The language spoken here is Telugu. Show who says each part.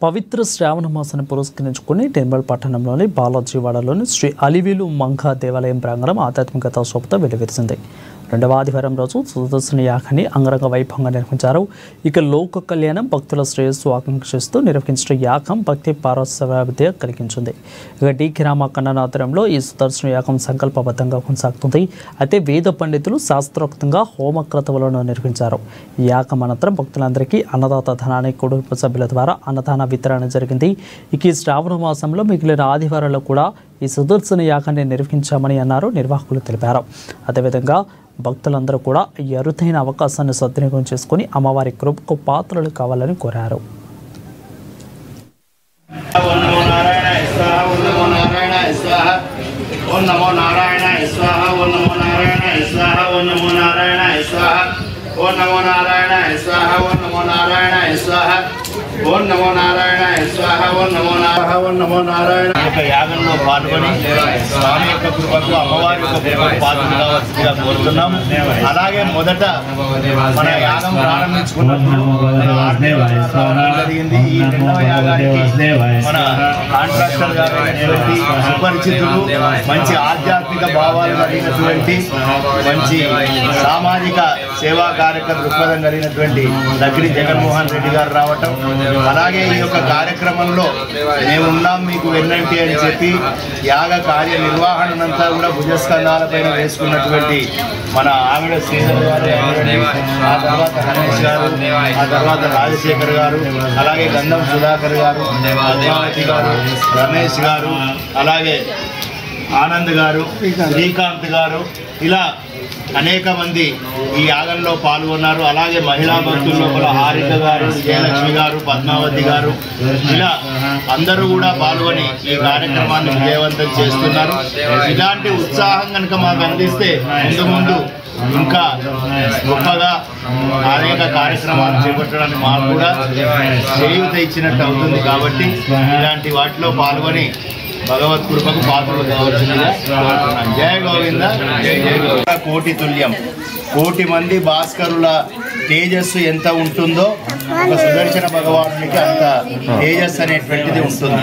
Speaker 1: పవిత్ర శ్రావణ మాసాన్ని పురస్కరించుకుని నిర్మల్ పట్టణంలోని బాలాజీవాడలోని శ్రీ అలివేలు మంగ దేవాలయం ప్రాంగణం ఆధ్యాత్మికత శోభతో వెలువరిసింది. రెండవ ఆదివారం రోజు సుదర్శన యాగాన్ని అంగరంగ వైభవంగా నిర్వహించారు. ఇక లోక కళ్యాణం భక్తుల శ్రేయస్సు ఆకాంక్షిస్తూ నిర్వహించిన యాగం భక్తి పారవస్య కలిగించింది. ఇక డి.కి. రామకన్నన్ ఆధ్వర్యంలో ఈ సుదర్శన యాగం సంకల్పబద్ధంగా కొనసాగుతుంది. అయితే వేద పండితులు శాస్త్రోక్తంగా హోమక్రతువులను నిర్వహించారు. ఈ యాగం అనంతరం భక్తులందరికీ అన్నదాత ధనాన్ని కుటుంబ సభ్యుల ద్వారా అన్నదాన వితరణ జరిగింది. ఇక ఈ శ్రావణ మాసంలో మిగిలిన ఆదివారాల్లో కూడా ఈ సుదర్శన యాగాన్ని నిర్వహించామని అన్నారు నిర్వాహకులు తెలిపారు. అదేవిధంగా భక్తులందరూ కూడా ఈ అరుదైన అవకాశాన్ని సద్వినియోగం చేసుకుని అమ్మవారి కృపకు పాత్రలు కావాలని కోరారు.
Speaker 2: ఓం నమో నారాయణాయ స్వాహ ఓం నమో నారాయణాయ స్వాహ ఓం నమో నారాయణాయ స్వాహ ఓం నమో నారాయణ ఓం నమో నారాయణ యొక్క యాగంలో పాల్గొని స్వామి యొక్క కృపకు అమ్మవారి యొక్క కృపకు పాత్రలు కావాల్సిందిగా కోరుతున్నాం. అలాగే మొదట మన యాగం ప్రారంభించుకున్నప్పుడు జరిగింది. ఈ రెండవ యాగానికి మన కాంట్రాక్టర్ గారు సుపరిచితులు, మంచి ఆధ్యాత్మిక భావాలు కలిగినటువంటి, మంచి సామాజిక సేవా కార్యక్రమ దృక్పథం కలిగినటువంటి దగ్గరి జగన్మోహన్ రెడ్డి గారు రావటం, అలాగే ఈ యొక్క కార్యక్రమంలో మేము ఉన్నాం మీకు వెన్నంటి అని చెప్పి యాగ కార్య నిర్వహణనంతా కూడా భుజస్కంధాలపైన వేసుకున్నటువంటి మన ఆవిడ శ్రీధర్ గారు, ఆ తర్వాత రమేష్ గారు, ఆ తర్వాత రాజశేఖర్ గారు, అలాగే గంధం సుధాకర్ గారు, పద్మావతి గారు, రమేష్ గారు, అలాగే ఆనంద్ గారు, శ్రీకాంత్ గారు, ఇలా అనేక మంది ఈ యాగంలో పాల్గొన్నారు. అలాగే మహిళా భక్తుల లోపల హారిక గారు, విజయలక్ష్మి గారు, పద్మావతి గారు, ఇలా అందరూ కూడా పాల్గొని ఈ కార్యక్రమాన్ని విజయవంతం చేస్తున్నారు. ఇలాంటి ఉత్సాహం కనుక మాకు అందిస్తే ముందు ముందు ఇంకా గొప్పగా అనేక కార్యక్రమాలు చేపట్టడానికి మాకు కూడా చేయూత ఇచ్చినట్టు అవుతుంది. కాబట్టి ఇలాంటి వాటిలో పాల్గొని భగవత్ కృపకు పాత్రలు కావాల్సిందిగా కోరుతున్నాను. జయ గోవింద జయ జయ గోవింద. కోటి తుల్యం, కోటి మంది భాస్కరుల తేజస్సు ఎంత ఉంటుందో ఒక సుదర్శన భగవానునికి అంత తేజస్సు అనేటువంటిది ఉంటుంది.